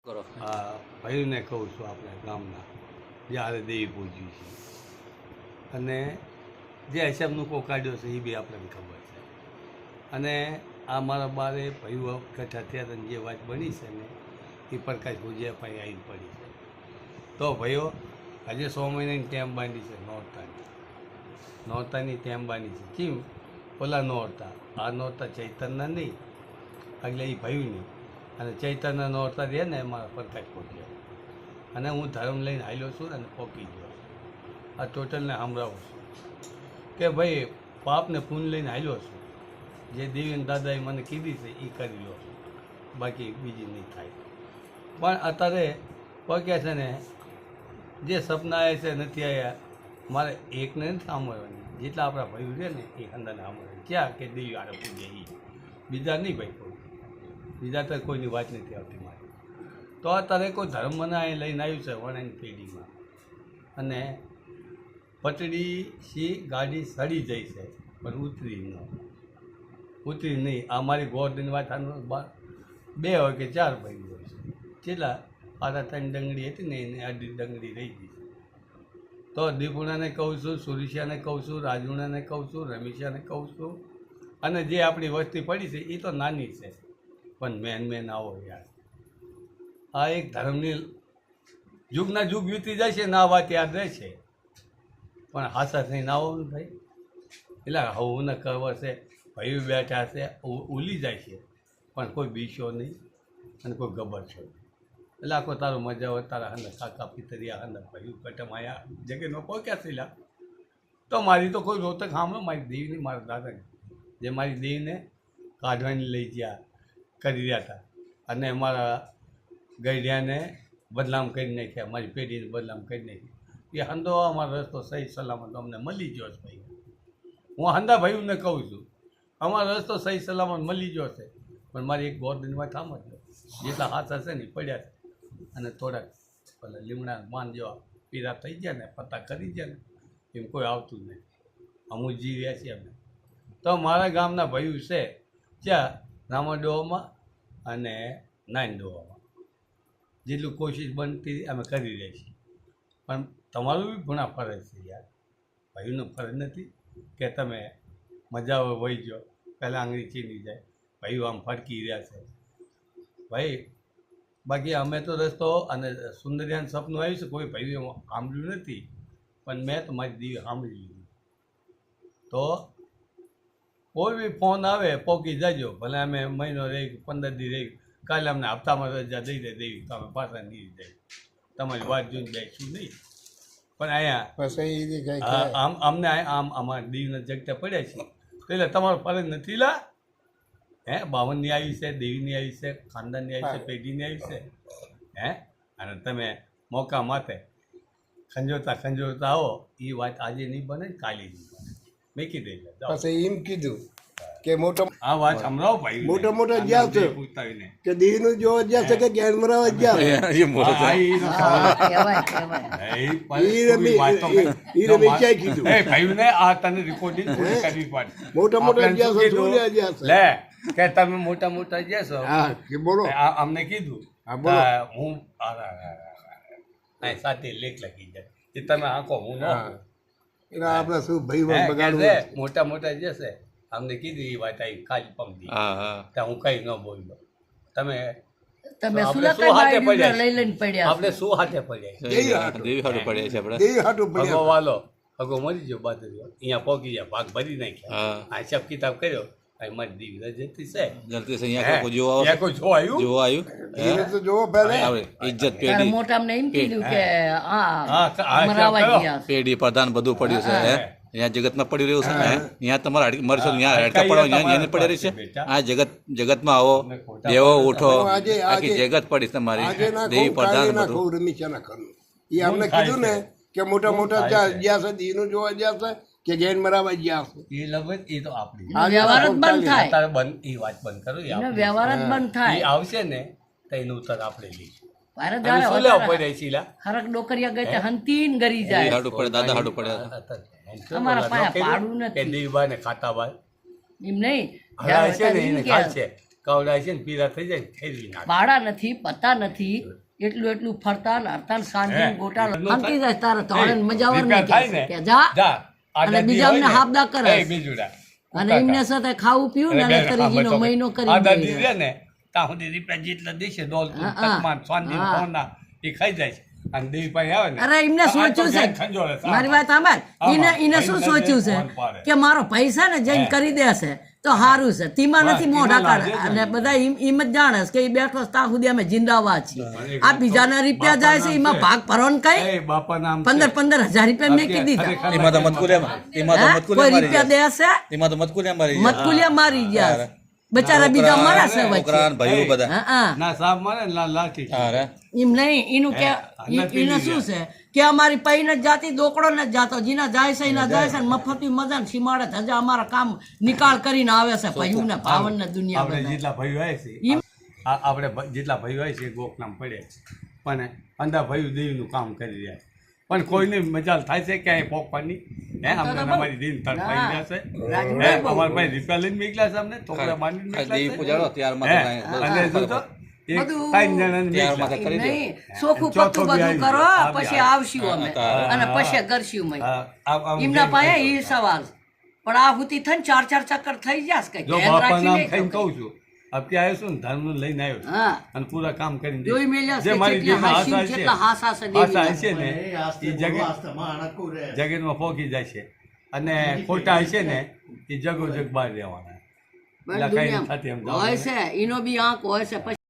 કરો આ ભાઈને કહું છું આપણે ગામના જ્યારે દેવી પૂજ્યું છે અને જે હિસાબનું કોઈ કાઢ્યો છે એ બી આપણને ખબર છે અને આ મારા બારે ભાઈઓ કઠા થયા હતા જે વાત બની છે ને એ પ્રકાશ ભુજિયા પાસે આવીને પડી છે. તો ભાઈઓ આજે 100 મહિનાની ટેમ બાંધી છે નોરતાની ટેમ બાંધી છે. કેમ ઓલા નોરતા આ નોરતા ચૈતનના નહીં, એટલે એ ભાઈની અને ચૈતન્ય નોરતા રહે ને એમાં પ્રકાશ પહોંચ્યો અને હું ધર્મ લઈને હાલ્યો છું અને પોકી ગયો. આ ટોટલને સાંભળાવું છું કે ભાઈ પાપને પૂન લઈને હાલ્યો છું. જે દેવી દાદાએ મને કીધી છે એ કરી લો, બાકી બીજી નહીં થાય. પણ અત્યારે પગ્યા છે ને જે સપના આવ્યા છે નથી આવ્યા, મારે એકને નથી સાંભળવાની. જેટલા આપણા ભાઈઓ છે ને એ અંદરને સાંભળવાની. ક્યાં કે દેવી આરે પૂજે એ, બીજા નહીં ભાઈ કોઈ, બીજા તો કોઈની વાત નથી આવતી મારી. તો અત્યારે કોઈ ધર્મ મને અહીં લઈને આવ્યું છે વણાની પેઢીમાં અને પટડી સી ગાડી સડી જાય છે પણ ઉતરી નહીં. આ મારી ગોળની વાત 2 હોય કે 4 ભાઈ હોય છે. કેટલા આરા 3 ડંગડી હતી ને એને અડધી ડંગડી રહી ગઈ છે. તો દીપુણાને કહું છું, સુરેશિયાને કહું છું, રાજુણાને કહું છું, રમેશિયાને કહું છું અને જે આપણી વસ્તી પડી છે એ તો નાની છે પણ મેન આવો યાર. આ એક ધર્મની યુગના યુગ વીતી જાય છે ને આ વાત યાદ રહે છે પણ હાસા થઈને આવો ને ભાઈ. એટલે હું ને ખબર છે ભાઈઓ બેઠા છે ઉલી જાય છે પણ કોઈ બીશો નહીં અને કોઈ ગબર છો નહીં. એટલે આખો તારો મજા હોય તારા હંદર કાકા પિતરિયા હંદર ભાઈઓ કટમાયા જગ્યાએ નો પહોંચ્યા છે. તો મારી તો કોઈ રોતક સાંભળો મારી દેવીની, મારા દાદાની જે મારી દેવીને કાઢવાની લઈ ગયા કરી રહ્યા હતા અને મારા ગઈડિયાને બદનામ કરી નાખ્યા, મારી પેઢીને બદનામ કરી નાખી. એ હંદો અમારો રસ્તો સહી સલામત અમને મળી ગયો છે ભાઈ. હું હંદા ભાઈઓને કહું છું અમારો રસ્તો સહી સલામત મળી ગયો છે પણ મારી એક ગોળની વાત સાંભળજો. જેટલા હાથ હશે ને પડ્યા છે અને થોડાક પેલા લીમડા માન જેવા પીરા થઈ ગયા ને પત્તા કરી ગયા ને એમ કોઈ આવતું નહીં. અમુક જી રહ્યા છીએ અમે. તો મારા ગામના ભાઈઓ છે ત્યાં રામાડોવામાં અને નાનડોવામાં જેટલું કોશિશ બનતી અમે કરી રહ્યા છીએ. પણ તમારું બી ઘણા ફરજ છે યાર. ભાઈઓનો ફરજ નથી કે તમે મજા વહી જાઓ પહેલાં આંગળી ચીની જાય. ભાઈઓ આમ ફરકી રહ્યા છે ભાઈ. બાકી અમે તો રસ્તો અને સુંદરિયાનું સપનું આવ્યું છે કોઈ ભાઈઓ સાંભળ્યું નથી પણ મેં તો મારી દીવી સાંભળી લીધું. તો કોઈ બી ફોન આવે પોકી જજો, ભલે અમે મહિનો રહી 15 દી રહી, કાલે અમને હપ્તામાં રજા દઈ દે દેવી તો અમે પાછા નહીં જાય. તમારી વાત જોઈને જઈશું નહીં પણ અહીંયા અમને આમ અમારા દીવના જગતા પડ્યા છે તો એટલે તમારો ફરજ નથી લા. 52ની આવી છે, દેવીની આવી છે, ખાનદાનની આવી છે, પેઢીની આવી છે અને તમે મોકા માથે ખંજોતા આવો. એ વાત આજે નહીં બને કાલે નહીં બને. મેં કીધું પછી એમ કીધું કે આ વાત સંભળાવો ભાઈ. મોટા જ્યાં છે કે દીનું જોવા જ્યાં છે કે જ્ઞાન મરાવા જ્યાં કે તમે મોટા જ્યાં છો બોલો અમને કીધું હું સાથે લેખ લખી જાય એ તમે આંખો હું આપડે શું ભાઈ મોટા જશે અમને કીધું એ વાત આવી ખાલી પંપી ત્યાં હું કઈ ન બોલ્યો. તમે આપણે શું હાથે પડ્યા વાલો અગો મરી ગયો બાદરીઓ અહીંયા પહોંચી ગયા, ભાગ ભરી નાખ્યા. આ હિસાબ કિતાબ કર્યો મારી દીવી જતી છે પેઢી પ્રધાન બધું પડ્યું છે અહીંયા જગતમાં પડી રહ્યું છે. અહીંયા તમારે મરશો ત્યાં હેડકા પડો અહીંયા પડી રહી છે. આ જગતમાં આવો દેવો ઉઠો, આખી જગત પડી તમારી દેવી પ્રધાન બધું. એ અમને કીધું ને કે મોટા જ્યાં છે દીનું જોવા જ્યાં છે કે જૈન મરાવા જ્યાં છે એ લગભગ એ તો આપણી વ્યવહાર જ બંધ થાય. એ વાત બંધ કરો. વ્યવહાર જ બંધ થાય. આવશે ને તો એનું ઉત્તર આપણે લઈશું. હરક ડોકરિયા ગઈ તે હંતીન ગરી જાય. હાડું પડે દાદા, હાડું પડે અમારા પાસે પાડું નથી. દેવીબા ને ખાતાબા એમ નહીં છે ને એને ખાય છે કવડાય છે ને પીરા થઈ જાય ને ફેરવી નાખે. ભાડા નથી પત્તા નથી એટલું ફરતા ને હરતા ને શાંતિ ગોટા અંકી જાય તારે તો હવે મજા આવે રિપેર થાય ને ને, કે જા જા. આ અને દાદી બીજા હોય અમને ને, હાબદા કરે. એ બીજુડા. અને એમને સાથે ખાવું પીવું ને અને અને ત્રીજીનો આ મહિનો આ દાદી કરી રહે ને ત્યાં સુધી રીપેર જેટલા દેશે ડોલ હા, તકમાન સ્વાંદી હા. ફોના એ ખાઈ જાય છે અને દેવી પાસે આવે ને અરે એમને તો આ તો સોચ્યું છે ધ્યાન ખંજોળે સાહેબ. મારી વાત સાંભળ એને આમાં એને શું ભાઈને સોચ્યું ફોન છે પાડે. કે મારો પૈસા ને જઈને કરી દેશે તો સારું છે તીમાં બસ, નથી મોઢા તીમાં કાઢે લાગે છે. અને બધા એમ જ જાણે છે કે એ બેઠો છે ત્યાં સુધી અમે જિંદાબાદ છીએ આ બીજાના રૂપિયા જાય છે એમાં ભાગ ભરવાનું કઈ એ બાપા નામ છે. 15,000 રૂપિયા મેં કીધી હતા. ખરેખર એમાં તો મતકુલિયા એમાં તો હે? કોઈ મતકુલિયા મારી રૂપિયા જાય દેશે એમાં તો મતકુલિયા મારી જાય મતકુલિયા મારી ગયા બચારા બીજા મારા છે વચ્ચે છોકરા ને ભાઈઓ બધા હા હા ના સાહેબ મારે ને લાઠી હા રે એમ નહીં એનું કે નથી એને શું છે કે અમારી પૈ ન જાતી દોકડો ન જાતો જેના જાય છે એના જાય છે ને મફતી મજા ને સીમાડે ધજા અમારા કામ નિકાલ કરીને આવે છે પૈયું ને ભાવન ને દુનિયા આપણે બધા જેટલા ભાઈઓ આવે છે એમ? આપણે જેટલા ભાઈઓ આવે છે ગોખ નામ પડે છે પણ અંધા ભાઈઓ દેવીનું કામ કરી રહ્યા છે પણ કોઈને મજાલ થાય છે કે અહીં પોકવાની હે અમને અમારી દિન તર થઈ ગયા છે હે અમારા ભાઈ રીપેર લઈને નીકળ્યા છે અમને છોકરા બાંધીને ખાલી દેવી પૂજાડો ત્યારમાં હે, તો કાંઈ અને જો તો એક બધું ત્રણ જણાને ત્યારમાં તો નીકળ્યા. કરી દે નહીં ચોખ્ખું ચોથો પત્તું બી બધું આવી કરો ગયો. આ બી પછી આવશું અમે અને પછી કરશું અમે આમ એમના પાસે એ સવાલ પણ આ હુતી થઈને 4 ચક્કર થઈ જશે કે જો ધ્યાન બાપા નામ રાખીને થઈને કહું છું અત્યારે આવ્યો છું ને ધર્મ લઈને આવ્યો છું હા અને પૂરા કામ કરીને દઈશ. જોઈ મેલ્યા જે છે મારી કેટલા દિલમાં હાસ્ય, આશા છે, કેટલા હાસા છે આશા દેવીના. હશે ને એ જગતમાં પોકી જાય છે અને ખોટા હશે ને એ જગો જગ બહાર રહેવાના બસ એટલે કઈ દુનિયામાં નથી એમ હોય છે એનો બી આંક હોય છે પછી